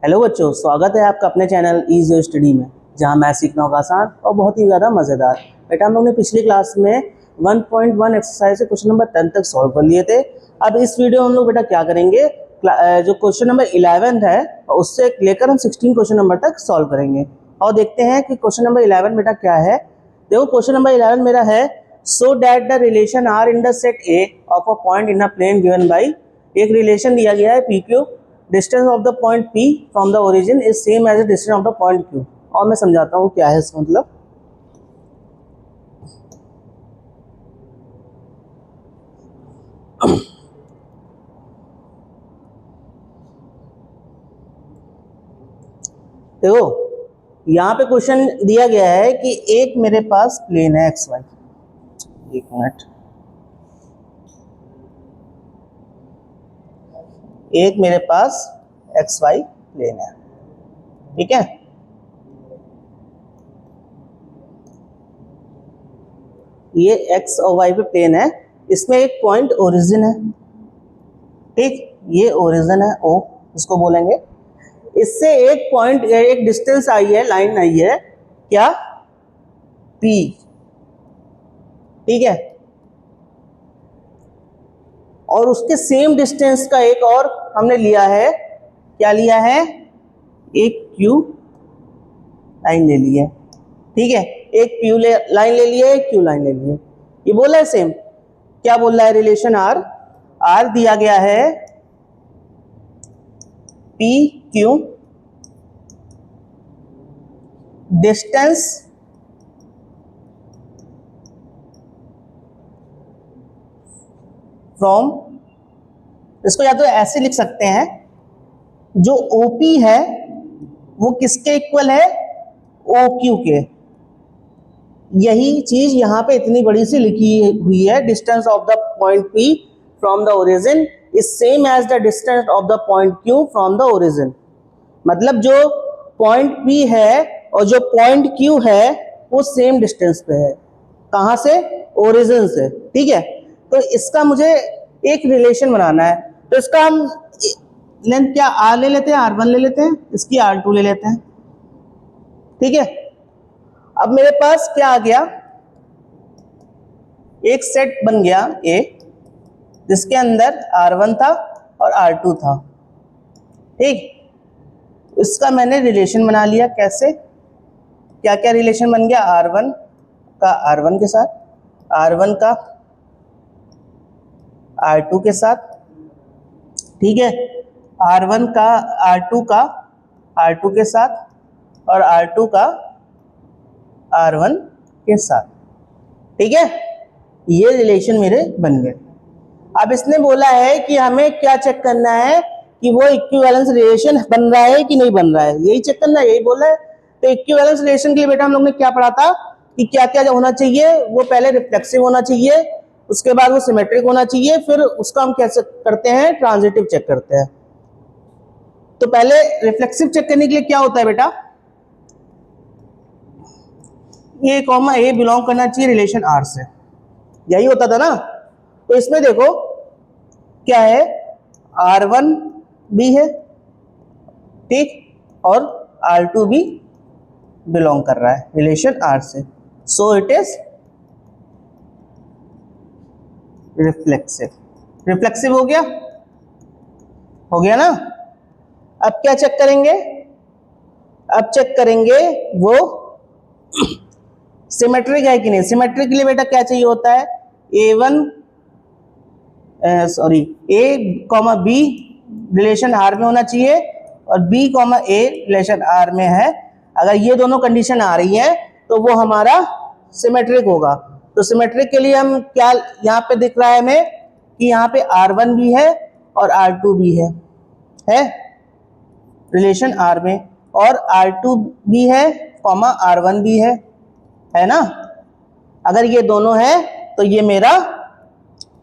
Hello बच्चों, स्वागत है आपका अपने चैनल इजी स्टडी में, जहां मैथ सीखना होगा आसान और बहुत ही ज़्यादा मज़ेदार। बेटा, हम लोग ने पिछली क्लास में 1.1 एक्सरसाइज से क्वेश्चन नंबर 10 तक सॉल्व कर लिए थे। अब इस वीडियो में हम लोग बेटा क्या करेंगे, जो क्वेश्चन नंबर 11 है उससे लेकर हम 16 क्वेश्चन नंबर तक सॉल्व करेंगे और देखते हैं कि क्वेश्चन नंबर 11 बेटा क्या है। देखो, क्वेश्चन नंबर 11 मेरा है, so that the relation are in the set A of a point in a plane given by. एक रिलेशन दिया गया है P Q, distance of the point P from the origin is same as the distance of the point Q। और मैं समझाता हूँ क्या है इसका मतलब। देखो, यहाँ पे क्वेश्चन दिया गया है कि एक मेरे पास प्लेन है एक्स वाई। एक मिनट, एक मेरे पास एक्स वाई प्लेन है, ठीक है। ये एक्स और वाई पे प्लेन है, इसमें एक पॉइंट ओरिजिन है, ठीक। ये ओरिजिन है ओ, इसको बोलेंगे। इससे एक पॉइंट, एक डिस्टेंस आई है, लाइन आई है, क्या, P, ठीक है। और उसके सेम डिस्टेंस का एक और हमने लिया है, क्या लिया है, एक Q लाइन ले ली है, ठीक है। एक Q लाइन ले ली है, एक Q लाइन ले ली है। ये बोला है सेम, क्या बोल रहा है, रिलेशन आर, आर दिया गया है पी क्यू, डिस्टेंस फ्रॉम, इसको या तो ऐसे लिख सकते हैं, जो OP है वो किसके इक्वल है, OQ के। यही चीज यहां पे इतनी बड़ी सी लिखी हुई है, distance of the point P from the origin is same as the distance of the point Q from the origin. मतलब जो पॉइंट P है और जो पॉइंट Q है वो सेम डिस्टेंस पे है, कहां से, ओरिजिन से, ठीक है। तो इसका मुझे एक रिलेशन बनाना है, तो इसका हम लेंथ क्या R ले लेते हैं, R1 ले लेते हैं, इसकी R2 ले लेते हैं, ठीक है। अब मेरे पास क्या आ गया, एक सेट बन गया A, जिसके अंदर R1 था और R2 था, ठीक। इसका मैंने रिलेशन बना लिया, कैसे, क्या क्या रिलेशन बन गया, R1 का R1 के साथ, R1 का R2 के साथ, ठीक है। R1 का R2 का R2 के साथ और R2 का R1 के साथ, ठीक है। ये रिलेशन मेरे बन गए। अब इसने बोला है कि हमें क्या चेक करना है कि वो इक्विवेलेंस रिलेशन बन रहा है कि नहीं बन रहा है, यही चेक करना है, यही बोला है। तो इक्विवेलेंस रिलेशन के लिए बेटा हम लोग ने क्या पढ़ा था कि क्या क्या होना चाहिए, वो पहले रिफ्लेक्सिव होना चाहिए, उसके बाद वो सिमेट्रिक होना चाहिए, फिर उसका हम कैसे करते हैं, ट्रांजिटिव चेक करते हैं। तो पहले रिफ्लेक्सिव चेक करने के लिए क्या होता है बेटा, ए कॉमा ए बिलोंग करना चाहिए रिलेशन आर से, यही होता था ना। तो इसमें देखो क्या है, R1 भी है, ठीक, और R2 भी बिलोंग कर रहा है रिलेशन R से, so it is reflexive. Reflexive हो गया ना। अब क्या चेक करेंगे, अब चेक करेंगे वो सिमेट्रिक है कि नहीं। सिमेट्रिक के लिए बेटा क्या चाहिए होता है, A1 sorry A comma B relation R में होना चाहिए और B comma A relation R में है। अगर ये दोनों कंडीशन आ रही है तो वो हमारा सिमेट्रिक होगा। तो सिमेट्रिक के लिए हम क्या, यहाँ पे दिख रहा है हमें कि यहाँ पे R1 भी है और R2 भी है रिलेशन R में, और R2 भी है कॉमा R1 भी है ना। अगर ये दोनों है तो ये मेरा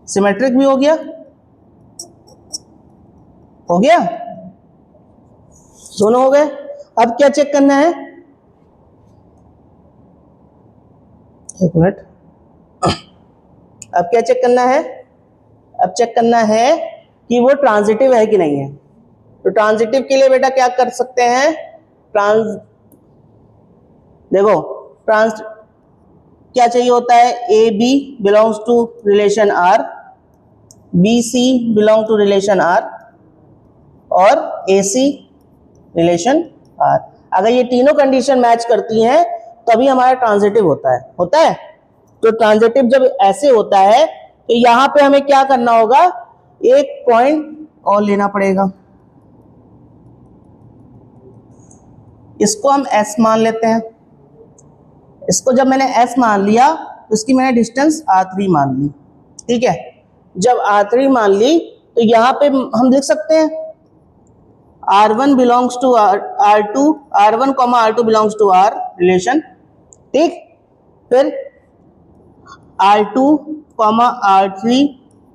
सिमेट्रिक भी हो गया, दोनों हो गए। अब क्या चेक करना है, एक मिनट, अब क्या चेक करना है, अब चेक करना है कि वो ट्रांजिटिव है कि नहीं है, तो ट्रांजिटिव के लिए बेटा क्या कर सकते हैं, क्या चाहिए होता है, A B belongs to relation R, B C belong to relation R और ए सी रिलेशन आर। अगर ये तीनों कंडीशन मैच करती हैं तभी हमारा ट्रांजिटिव होता है। तो ट्रांजिटिव जब ऐसे होता है तो यहां पे हमें क्या करना होगा, एक पॉइंट और लेना पड़ेगा, इसको हम S मान लेते हैं। इसको जब मैंने S मान लिया तो इसकी मैंने डिस्टेंस R3 मान ली, ठीक है। जब R3 मान ली तो यहां पे हम लिख सकते हैं R1 belongs to R2, R1 R2 belongs to R relation, ठीक। फिर R2 R3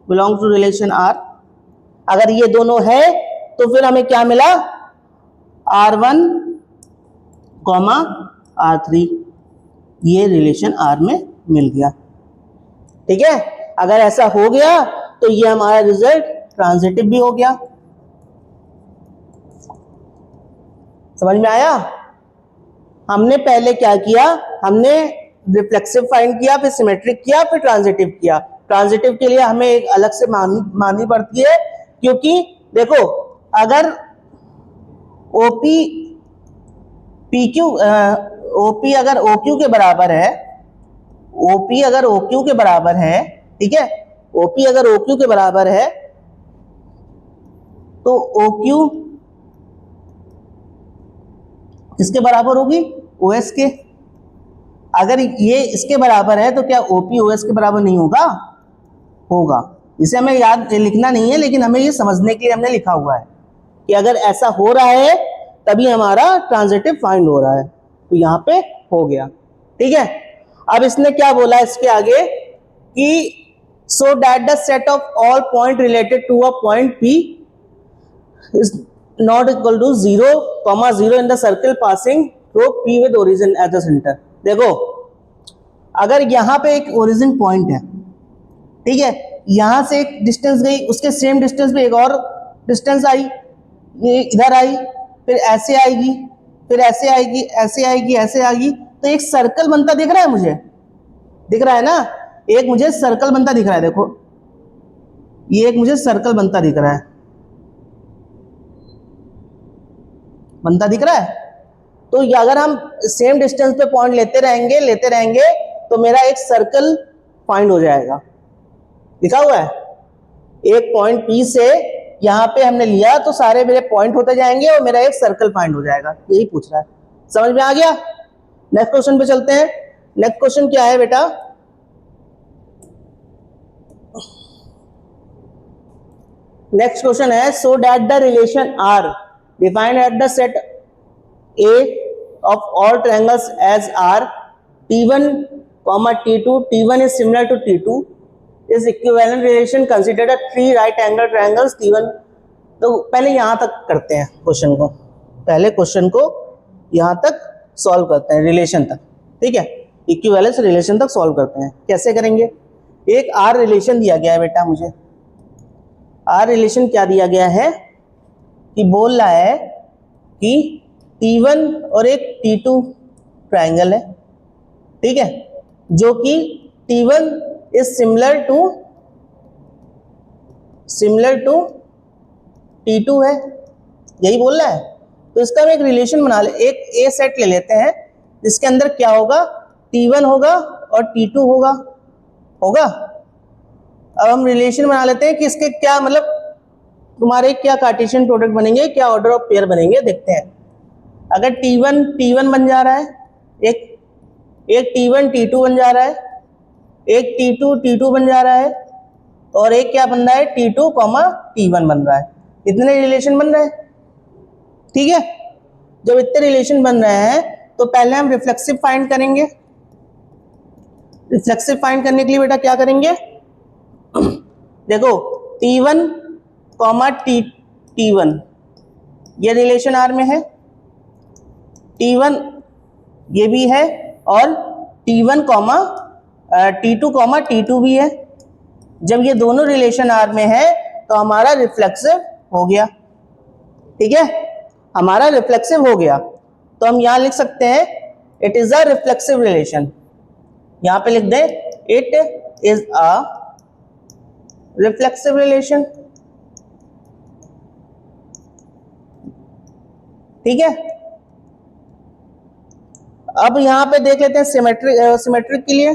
belongs to relation R। अगर ये दोनों है तो फिर हमें क्या मिला, R1 R3, ये रिलेशन R में मिल गया, ठीक है। अगर ऐसा हो गया तो ये हमारा रिजल्ट ट्रांजिटिव भी हो गया। समझ में आया? हमने पहले क्या किया, हमने रिफ्लेक्सिव फाइंड किया, फिर सिमेट्रिक किया, फिर ट्रांजिटिव किया। ट्रांजिटिव के लिए हमें एक अलग से माननी पड़ती है, क्योंकि देखो अगर ओपी पीक्यू ओपी अगर ओक्यू के बराबर है, ओपी अगर ओक्यू के बराबर है, ठीक है, ओपी अगर ओक्यू के बराबर है तो ओक्यू किसके बराबर होगी, ओएस के। अगर ये इसके बराबर है तो क्या ओपी ओएस के बराबर नहीं होगा, होगा। इसे हमें याद लिखना नहीं है, लेकिन हमें ये समझने के लिए हमने लिखा हुआ है कि अगर ऐसा हो रहा है तभी हमारा ट्रांजिटिव फाइंड हो रहा है। तो यहां पे हो गया, ठीक है। अब इसने क्या बोला इसके आगे कि so that the set of all point related to a point P is not equal to 0, 0 in the circle passing through P with origin at the center। देखो अगर यहां पे एक ओरिजिन पॉइंट है, ठीक है, यहां से एक डिस्टेंस गई, उसके सेम डिस्टेंस पे एक और डिस्टेंस आई, ये इधर आई, फिर ऐसे आएगी, फिर ऐसे आएगी, ऐसे आएगी, ऐसे आएगी, तो एक सर्कल बनता दिख रहा है मुझे, दिख रहा है ना, एक मुझे सर्कल बनता दिख रहा है। देखो ये एक मुझे सर्कल बनता दिख रहा है, बनता दिख रहा है। तो ये अगर हम सेम डिस्टेंस पे पॉइंट लेते रहेंगे तो मेरा एक सर्कल फाइंड हो जाएगा। लिखा हुआ है एक पॉइंट P से यहां पे हमने लिया तो सारे मेरे पॉइंट होते जाएंगे और मेरा एक सर्कल फाइंड हो जाएगा, यही पूछ रहा है। समझ में आ गया? नेक्स्ट क्वेश्चन पे चलते हैं। नेक्स्ट क्वेश्चन क्या है बेटा, नेक्स्ट क्वेश्चन है so that the relation R defined at the set A of all triangles as R, T1, T2, T1 is similar to T2 is equivalent relation considered a three right angle triangles T1। तो पहले यहां तक करते हैं question को, पहले question को यहां तक सॉल्व करते हैं, रिलेशन तक, ठीक है, इक्विवेलेंस रिलेशन तक सॉल्व करते हैं। कैसे करेंगे, एक R रिलेशन दिया गया है बेटा मुझे, R रिलेशन क्या दिया गया है कि बोल रहा है कि T1 और एक T2 ट्राइंगल है, ठीक है, जो कि T1 is similar to T2 है, यही बोल रहा है। तो इसका हम एक रिलेशन बना ले, एक ए सेट ले लेते हैं जिसके अंदर क्या होगा, T1 होगा और T2 होगा। अब हम रिलेशन बना लेते हैं कि इसके क्या मतलब तुम्हारे क्या कार्टेशियन प्रोडक्ट बनेंगे, क्या ऑर्डर ऑफ पेयर बनेंगे, देखते हैं। अगर T1 बन जा रहा है, एक T1 T2 बन जा रहा है, एक T2 बन जा रहा है, और एक क्या बन रहा है, T2, T1 बन रहा है। इतने रिलेशन बन रहे हैं, ठीक है। जब इतने रिलेशन बन रहे हैं तो पहले हम रिफ्लेक्सिव फाइंड करेंगे। रिफ्लेक्सिव फाइंड करने के लिए बेटा क्या करेंगे, देखो T1, T1 ये रिलेशन R में है, T1 ये भी है, और T1, T2, T2 भी है। जब ये दोनों रिलेशन R में है तो हमारा रिफ्लेक्सिव हो गया, ठीक है, हमारा रिफ्लेक्सिव हो गया, तो हम यहां लिख सकते हैं it is a reflexive relation. यहां पे लिख दें it is a reflexive relation. ठीक है, अब यहां पे देख लेते हैं सिमेट्रिक के लिए।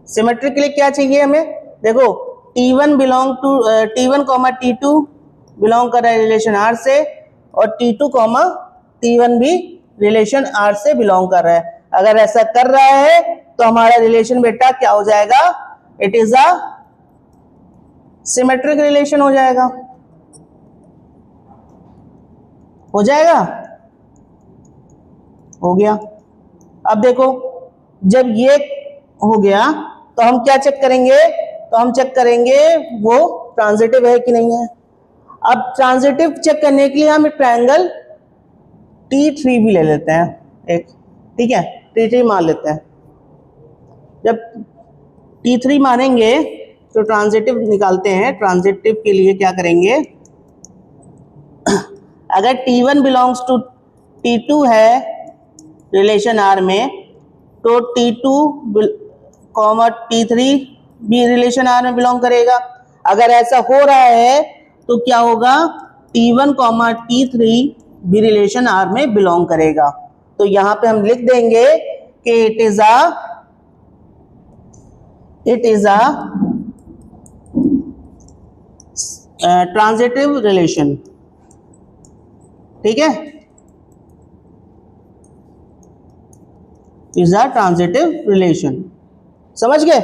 सिमेट्रिक के लिए क्या चाहिए हमें, देखो T1 belong to T1 comma T2 belong कर रहा है रिलेशन R से, और T2 कॉमा T1 भी रिलेशन R से बिलोंग कर रहा है। अगर ऐसा कर रहा है तो हमारा रिलेशन बेटा क्या हो जाएगा, it is a symmetric relation हो जाएगा। हो जाएगा, हो गया। अब देखो जब ये हो गया तो हम क्या चेक करेंगे, तो हम चेक करेंगे वो ट्रांजिटिव है कि नहीं है। अब ट्रांजिटिव चेक करने के लिए हम ट्रायंगल T3 भी ले लेते हैं एक, ठीक है, T3 मान लेते हैं। जब T3 मानेंगे तो ट्रांजिटिव निकालते हैं। ट्रांजिटिव के लिए क्या करेंगे, अगर T1 बिलोंग्स टू T2 है रिलेशन R में, तो T2 कॉमा T3 भी रिलेशन R में बिलोंग करेगा। अगर ऐसा हो रहा है तो क्या होगा, T1 कॉमा T3 भी रिलेशन R में बिलोंग करेगा। तो यहां पे हम लिख देंगे कि it is a transitive relation. ठीक है, इज अ ट्रांजिटिव रिलेशन। समझ गए,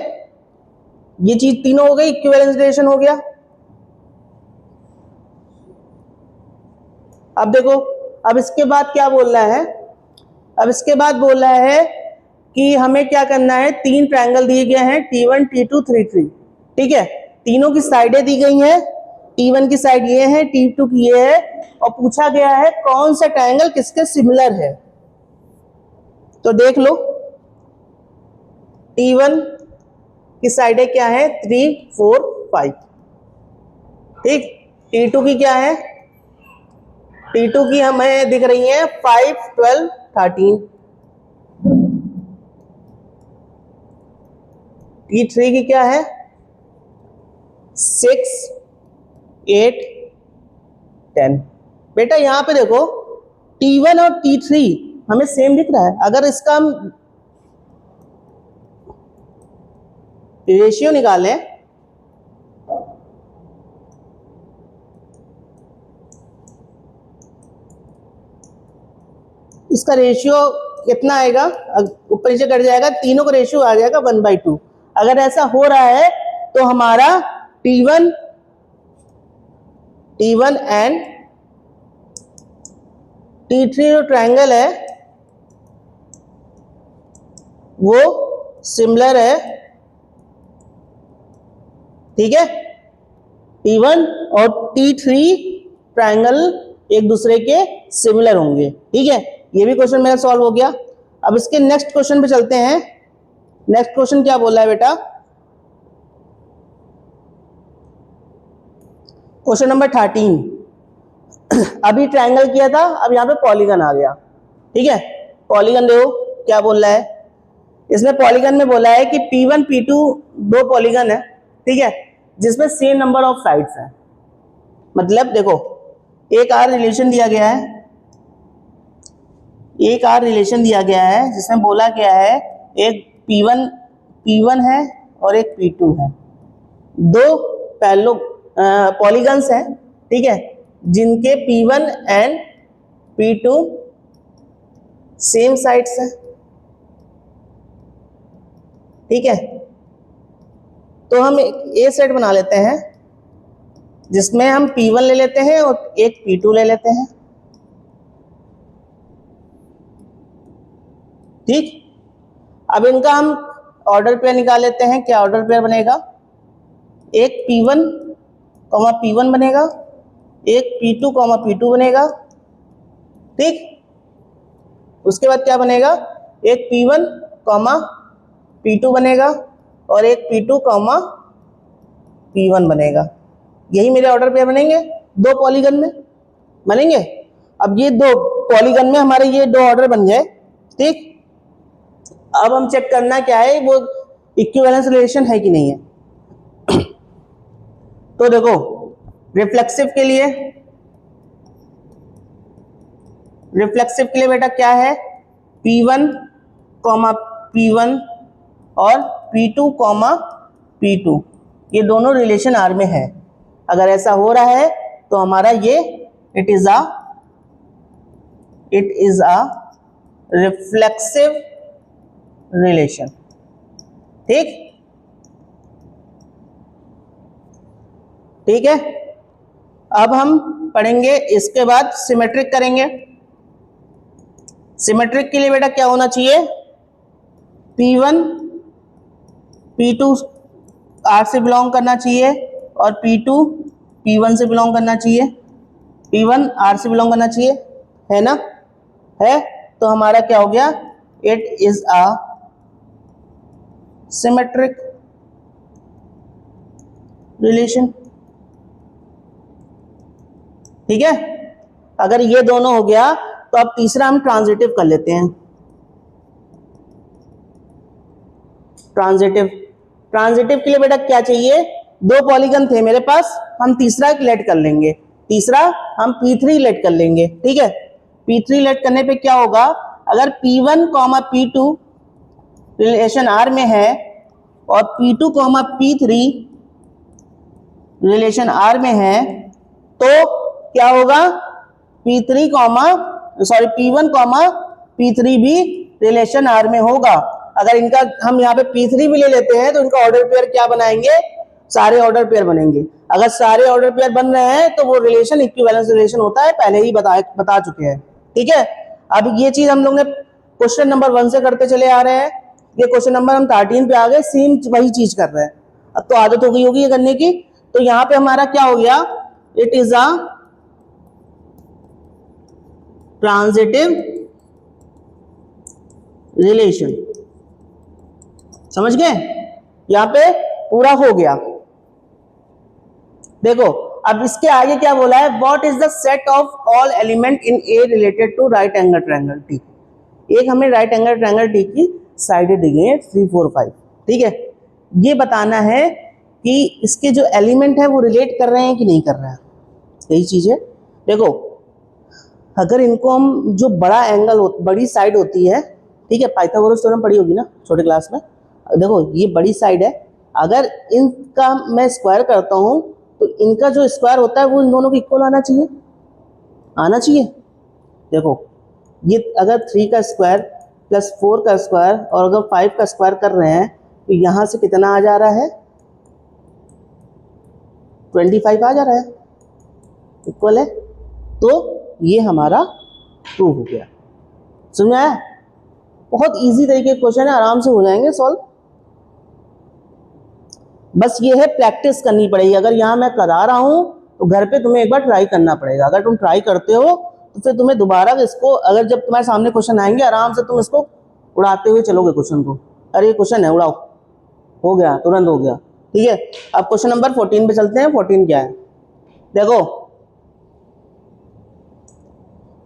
ये चीज तीनों हो गई, इक्विवेलेंस रिलेशन हो गया। अब देखो, अब इसके बाद क्या बोल रहा है, अब इसके बाद बोल रहा है कि हमें क्या करना है, तीन ट्रायंगल दिए गए हैं T1 T2 T3। ठीक है, तीनों की साइडें दी गई हैं, T1 की साइड ये है, T2 की ये है, और पूछा गया है कौन सा ट्रायंगल किसके सिमिलर है। तो देख लो, T1 की साइडें क्या है, 3 4 5। ठीक, T2 की क्या है, T2 की हमें दिख रही है 5 12 13। T3 की क्या है, 6 8 10। बेटा यहां पे देखो T1 और T3 हमें सेम दिख रहा है। अगर इसका हम रेशियो निकालें, इसका रेशियो कितना आएगा, ऊपर नीचे कट जाएगा, तीनों का रेशियो आ जाएगा 1/2। अगर ऐसा हो रहा है तो हमारा T1 एंड T3 जो ट्रायंगल है वो सिमिलर है। ठीक है, T1 और T3 ट्रायंगल एक दूसरे के सिमिलर होंगे। ठीक है, ये भी क्वेश्चन मेरा सॉल्व हो गया। अब इसके नेक्स्ट क्वेश्चन पे चलते हैं। नेक्स्ट क्वेश्चन क्या बोला है बेटा, क्वेश्चन नंबर 13। अभी ट्रायंगल किया था, अब यहाँ पे पॉलीगन आ गया। ठीक है, पॉलीगन देखो क्या बोल रहा है, इसमें पॉलीगन में बोला है कि P1 P2 दो पॉलीगन है। ठीक है, जिसमें सेम नंबर ऑफ साइड्स है। मतलब देखो एक आर रिलेशन दिया गया है, एक आर रिलेशन दिया गया है जिसमें बोला गया है एक P1 है और एक P2 है। दो पैरेलल पॉलीगन्स हैं, ठीक है, जिनके P1 and P2 same sides हैं। ठीक है, तो हम ए सेट बना लेते हैं जिसमें हम P1 ले लेते हैं और एक P2 ले लेते हैं। ठीक, अब इनका हम ऑर्डर पेयर निकाल लेते हैं। क्या ऑर्डर पेयर बनेगा, एक P1 P1 बनेगा, एक P2 P2 बनेगा। ठीक, उसके बाद क्या बनेगा, एक P1 P2 बनेगा और एक P2 P1 बनेगा। यही मेरे ऑर्डर पेयर बनेंगे, दो पॉलीगन में बनेंगे। अब ये दो पॉलीगन में हमारे ये दो ऑर्डर बन गए, ठीक। अब हम चेक करना क्या है, वो इक्विवेलेंस रिलेशन है कि नहीं है। तो देखो रिफ्लेक्सिव के लिए बेटा क्या है, P1, P1 और P2, P2 ये दोनों रिलेशन आर में है। अगर ऐसा हो रहा है तो हमारा ये it is a reflexive relation, ठीक है। अब हम पढ़ेंगे इसके बाद सिमेट्रिक करेंगे। सिमेट्रिक के लिए बेटा क्या होना चाहिए, P1 P2 R से बिलोंग करना चाहिए और P2 P1 से बिलोंग करना चाहिए, P1 R से बिलोंग करना चाहिए, है ना, है। तो हमारा क्या हो गया, it is a symmetric relation, ठीक है। अगर ये दोनों हो गया तो अब तीसरा हम ट्रांजिटिव कर लेते हैं। ट्रांजिटिव के लिए बेटा क्या चाहिए, दो पॉलीगन थे मेरे पास, हम तीसरा एक लेट कर लेंगे, तीसरा हम P3 लेट कर लेंगे, ठीक है। P3 लेट करने पे क्या होगा, अगर P1, P2 रिलेशन R में है और P2, P3 रिलेशन R में है, तो क्या होगा, P1, P3 भी रिलेशन R में होगा। अगर इनका हम यहाँ पे P3 भी ले लेते हैं तो इनका ऑर्डर पेयर क्या बनाएंगे, सारे ऑर्डर पेयर बनेंगे। अगर सारे ऑर्डर पेयर बन रहे हैं तो वो रिलेशन इक्विवेलेंस रिलेशन होता है, पहले ही बता चुके हैं, ठीक है। अब ये चीज हम लोग ने क्वेश्चन नंबर 1 से करते चले आ रहे हैं, ये क्वेश्चन नंबर हम 13 पे आ गए, सेम वही चीज कर रहे हैं। अब तो आदत हो गई होगी ये करने की। तो यहाँ पे हमारा क्या हो गया, it is a transitive relation, समझ गए, यहां पे पूरा हो गया। देखो अब इसके आगे क्या बोला है, what is the set of all element in A related to right angle triangle T. एक हमें राइट एंगल ट्रायंगल टी की साइडें दी गई है 3, 4, 5, ठीक है। ये बताना है कि इसके जो एलिमेंट है वो रिलेट कर रहे हैं कि नहीं कर रहे हैं, यही चीज है। देखो अगर इनको हम जो बड़ा एंगल बड़ी साइड होती है, ठीक है, पाइथागोरस थ्योरम पढ़ी होगी ना छोटे क्लास में। देखो ये बड़ी साइड है, अगर इनका मैं स्क्वायर करता हूं तो इनका जो स्क्वायर होता है वो इन दोनों को इक्वल आना चाहिए। देखो ये अगर 3 का स्क्वायर प्लस 4 का स्क्वायर और अगर 5 का स्क्वायर कर रहे हैं तो यहां से कितना आ जा रहा है, 25 आ जा रहा है, इक्वल है। तो ये हमारा प्रूव हो गया। समझ में आया, बहुत इजी तरीके के क्वेश्चन है, आराम से हो जाएंगे सॉल्व। बस ये है प्रैक्टिस करनी पड़ेगी। अगर यहाँ मैं करा रहा हूं तो घर पे तुम्हें एक बार ट्राई करना पड़ेगा। अगर तुम ट्राई करते हो तो फिर तुम्हें दोबारा इसको, अगर जब तुम्हारे सामने क्वेश्चन आएंगे आराम से तुम इसको उड़ाते हुए चलोगे क्वेश्चन को। अरे ये क्वेश्चन है, उड़ाओ, हो गया, तुरंत हो गया, ठीक है। अब क्वेश्चन नंबर 14 पे चलते हैं। 14 क्या है, देखो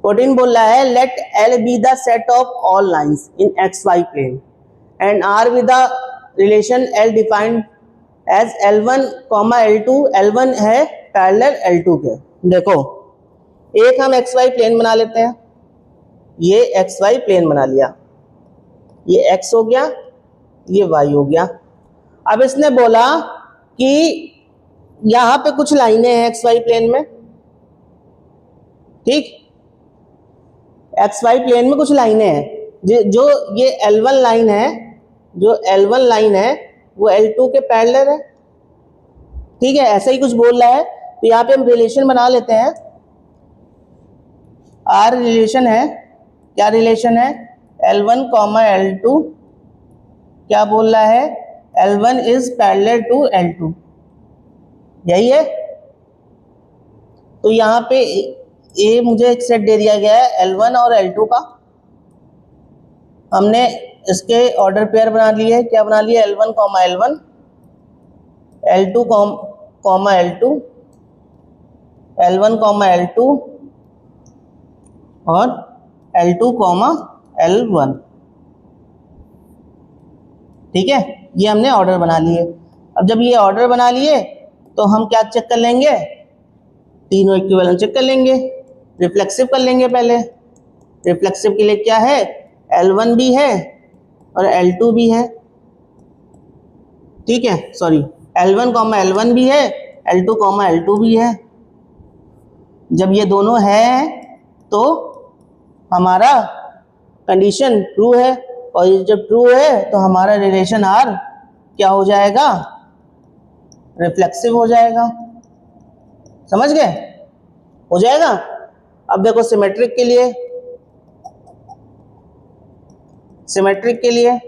14 बोल रहा है, let L be the set of all lines in XY plane and R with the relation L defined as L1, L2। L1 है पैरेलल L2 के। देखो एक हम XY प्लेन बना लेते हैं, ये XY प्लेन बना लिया, ये X हो गया, ये Y हो गया। अब इसने बोला कि यहां पे कुछ लाइनें हैं XY प्लेन में, ठीक, XY प्लेन में कुछ लाइनें हैं, जो ये L1 लाइन है, जो L1 लाइन है वो L2 के पैरेलल है, ठीक है, ऐसा ही कुछ बोल रहा है। तो यहाँ पे हम रिलेशन बना लेते हैं, R रिलेशन है, क्या रिलेशन है, L1, L2, क्या बोल रहा है, L1 is parallel to L2, यही है। तो यहाँ पे ये मुझे एक सेट दे दिया गया है L1 और L2 का, हमने इसके ऑर्डर पेयर बना लिए, क्या बना लिया, L1, L1, L2, L2, L1 comma L2 और L2 कॉमा L1। ठीक है, ये हमने ऑर्डर बना लिए। अब जब ये ऑर्डर बना लिए तो हम क्या चेक कर लेंगे, तीनों इक्विवेलेंट चेक कर लेंगे, रिफ्लेक्सिव कर लेंगे। पहले रिफ्लेक्सिव के लिए क्या है, L1 भी है और L2 भी है। ठीक है, सॉरी, L1 कॉमा L1 भी है, L2 कॉमा L2 भी है। जब ये दोनों है तो हमारा कंडीशन ट्रू है, और ये जब ट्रू है तो हमारा रिलेशन R क्या हो जाएगा, रिफ्लेक्सिव हो जाएगा। समझ गए, हो जाएगा। अब देखो सिमेट्रिक के लिए, सिमेट्रिक के लिए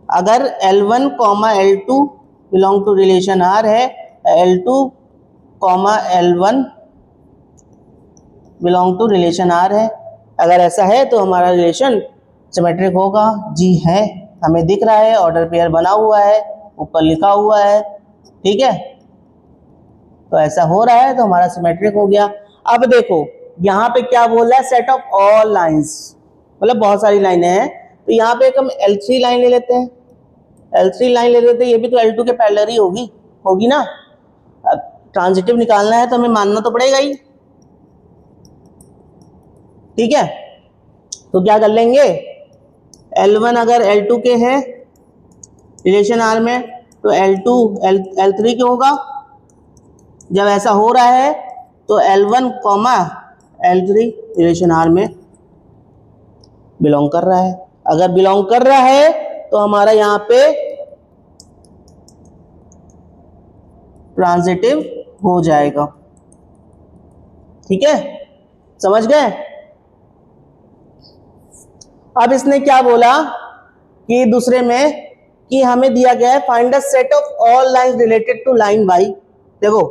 अगर L1 comma L2 belong to relation R है, L2 comma L1 belong to relation R है, अगर ऐसा है तो हमारा रिलेशन सिमेट्रिक होगा। जी है, हमें दिख रहा है, ऑर्डर पेयर बना हुआ है, ऊपर लिखा हुआ है। ठीक है, तो ऐसा हो रहा है तो हमारा सिमेट्रिक हो गया। अब देखो यहाँ पे क्या बोल रहा है, सेट ऑफ ऑल लाइंस, मतलब बहुत सारी लाइनें हैं। तो यहाँ पे एक हम L3 लाइन ले लेते हैं, L3 लाइन ले लेते हैं, ये भी तो L2 के पैरेलल ही होगी ना। अब ट्रांजिटिव निकालना है तो हमें मानना तो पड़ेगा ही। ठीक है, तो क्या कर लेंगे, L1 अगर L2 के है रिलेशन R में तो L2 L3 के होगा। जब ऐसा हो रहा है तो L1 comma L3 relation R में बिलोंग कर रहा है। अगर बिलोंग कर रहा है तो हमारा यहाँ पे ट्रांजिटिव हो जाएगा। ठीक है, समझ गए। अब इसने क्या बोला कि दूसरे में कि हमें दिया गया है find the set of all lines related to line y। देखो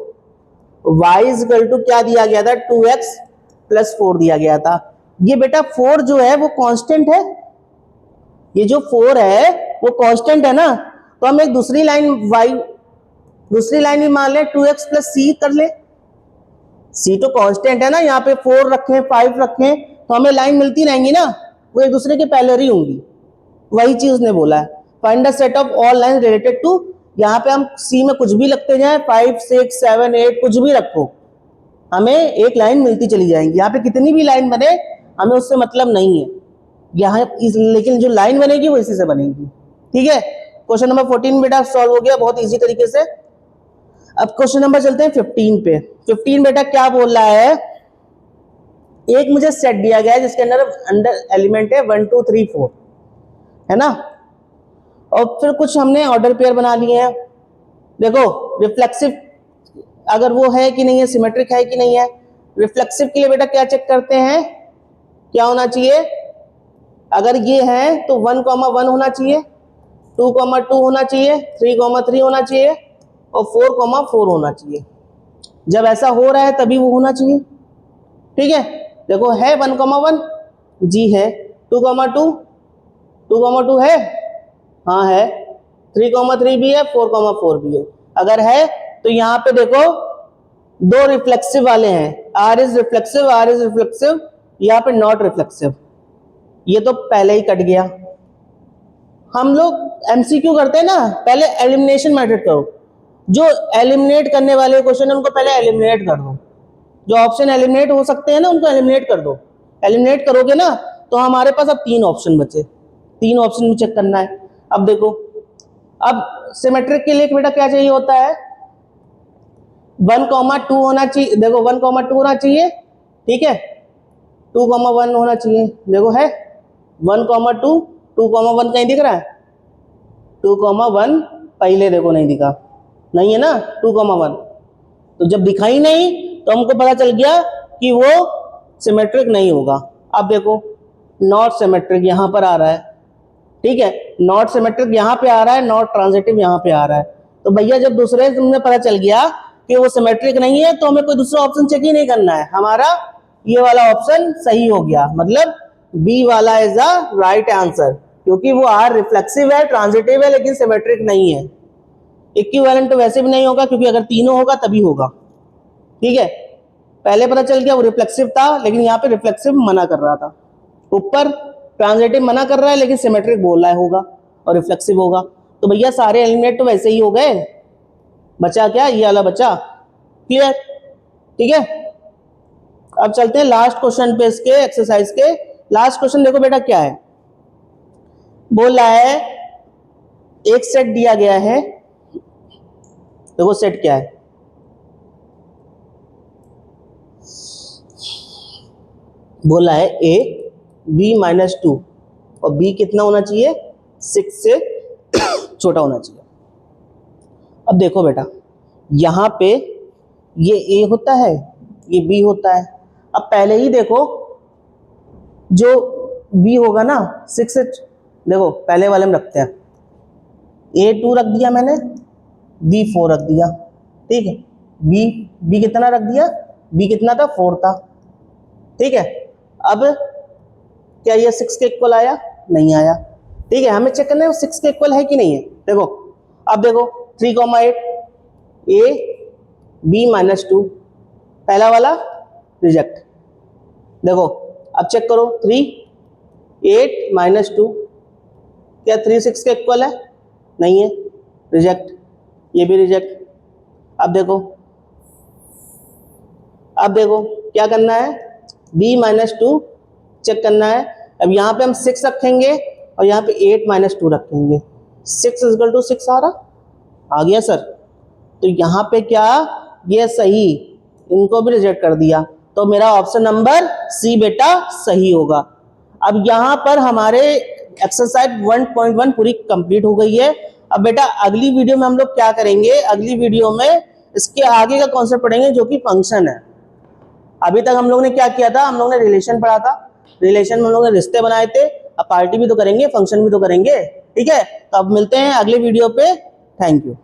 y इज इक्वल टू क्या दिया गया था, 2x प्लस 4 दिया गया था। ये बेटा 4 जो है वो कांस्टेंट है, ये जो 4 है वो कांस्टेंट है ना। तो हम एक दूसरी लाइन y, दूसरी लाइन भी मान ले 2x प्लस c कर ले। c तो कांस्टेंट है ना, यहाँ पे 4 रखें 5 रखें तो हमें लाइन मिलती रहेंगी ना, वो एक दूसरे के पैरेलल ही होंगी। वही चीज उसने बोला है, find the set of all lines related to. यहाँ पे हम c में कुछ भी लगते जाए, 5 6 7 8 कुछ भी रखो, हमें एक लाइन मिलती चली जाएंगी। यहाँ पे कितनी भी लाइन बने हमें उससे मतलब नहीं है यहाँ, लेकिन जो लाइन बनेगी वो इसी से बनेगी। ठीक है, क्वेश्चन नंबर 14 बेटा सॉल्व हो गया बहुत इजी तरीके से। अब क्वेश्चन नंबर चलते हैं 15 पे। 15 बेटा क्या बोल रहा है, एक मुझे सेट दिया गया है जिसके अंदर एलिमेंट है 1 2 3 4 है ना, और फिर कुछ हमने ऑर्डर पेयर बना लिए हैं। देखो रिफ्लेक्सिव अगर वो है कि नहीं है, सिमेट्रिक है कि नहीं है। रिफ्लेक्सिव के लिए बेटा क्या चेक करते हैं, क्या होना चाहिए, अगर ये है तो 1 1 होना चाहिए, 2 2 होना चाहिए, 3 3 होना चाहिए और 4 4 होना चाहिए। जब ऐसा हो रहा है तभी वो होना चाहिए। ठीक है, देखो है 1 1 जी है, 2 2 है, हाँ है, 3 3 भी है, 4 4 भी है। अगर है तो यहाँ पे देखो दो रिफ्लेक्सिव वाले हैं, R इज रिफ्लेक्सिव, यहाँ पे नॉट रिफ्लेक्सिव, ये तो पहले ही कट गया। हम लोग एमसीक्यू करते हैं ना, पहले एलिमिनेशन मेथड करो, जो एलिमिनेट करने वाले क्वेश्चन है उनको पहले एलिमिनेट कर दो, जो ऑप्शन एलिमिनेट हो सकते हैं ना उनको एलिमिनेट कर दो। एलिमिनेट करोगे ना तो हमारे पास अब 3 ऑप्शन बचे, 3 ऑप्शन में चेक करना है। अब देखो, अब सिमेट्रिक के लिए बेटा क्या चाहिए होता है, 1 2 होना चाहिए। देखो 1 2 होना चाहिए, ठीक है, 2 1 होना चाहिए। देखो है 1 2 2 1 कहीं दिख रहा है, 2 1 पहले देखो नहीं दिखा, नहीं है ना 2 1। तो जब दिखा ही नहीं तो हमको पता चल गया कि वो सिमेट्रिक नहीं होगा। अब देखो नॉट सिमेट्रिक यहाँ पर आ रहा है, ठीक है, नॉट सिमेट्रिक यहाँ पे आ रहा है, नॉट ट्रांजिटिव यहाँ पे आ रहा है। तो भैया जब दूसरे तुमने पता चल गया कि वो सिमेट्रिक नहीं है तो हमें कोई दूसरा ऑप्शन चेक ही नहीं करना है, हमारा ये वाला ऑप्शन सही हो गया, मतलब बी वाला इज द राइट आंसर, क्योंकि वो आर रिफ्लेक्सिव है, ट्रांजिटिव है, लेकिन सिमेट्रिक नहीं है। इक्विवेलेंट तो वैसे भी नहीं होगा क्योंकि अगर तीनों होगा तभी होगा। ठीक है, पहले पता चल गया वो रिफ्लेक्सिव था, लेकिन यहाँ पे रिफ्लेक्सिव मना कर रहा था। ऊपर ट्रांजिटिव मना कर रहा है लेकिन सिमेट्रिक बोल रहा है होगा और रिफ्लेक्सिव होगा। तो भैया सारे एलिमिनेट तो वैसे ही हो गए, बचा क्या, ये वाला बचा। क्लियर? ठीक है, अब चलते हैं लास्ट क्वेश्चन पे इसके एक्सरसाइज के। लास्ट क्वेश्चन देखो बेटा क्या है, बोल रहा है एक सेट दिया गया है, देखो सेट क्या है, बोला है a b-2 और b कितना होना चाहिए, 6 से छोटा होना चाहिए। अब देखो बेटा यहां पे ये a होता है, ये b होता है। अब पहले ही देखो जो b होगा ना 6 से, देखो पहले वाले में रखते हैं, a2 रख दिया मैंने, b4 रख दिया, ठीक है। b कितना रख दिया, b कितना था, 4 था, ठीक है। अब क्या ये 6 के इक्वल आया, नहीं आया, ठीक है। हमें चेक करना है वो 6 के इक्वल है कि नहीं है। देखो अब देखो 3,8 a b-2, पहला वाला रिजेक्ट। देखो अब चेक करो 3 8 -2, क्या 3 6 के इक्वल है, नहीं है, रिजेक्ट, ये भी रिजेक्ट। अब देखो क्या करना है, b-2 चेक करना है। अब यहाँ पे हम 6 रखेंगे और यहाँ पे 8 - 2 रखेंगे, 6 = 6 आ रहा, आ गया सर। तो यहाँ पे क्या, ये सही, इनको भी रिजेक्ट कर दिया, तो मेरा ऑप्शन नंबर सी बेटा सही होगा। अब यहाँ पर हमारे एक्सरसाइज 1.1 पूरी कंप्लीट हो गई है। अब बेटा अगली वीडियो में हम लोग क्या करेंगे, अगली वीडियो में इसके आगे का कॉन्सेप्ट पढ़ेंगे जो कि फंक्शन है। अभी तक हम लोग ने क्या किया था, हम लोग ने रिलेशन पढ़ा था, रिलेशन में हम लोग ने रिश्ते बनाए थे। अब पार्टी भी तो करेंगे, फंक्शन भी तो करेंगे, ठीक है। तो अब मिलते हैं अगले वीडियो पे, थैंक यू।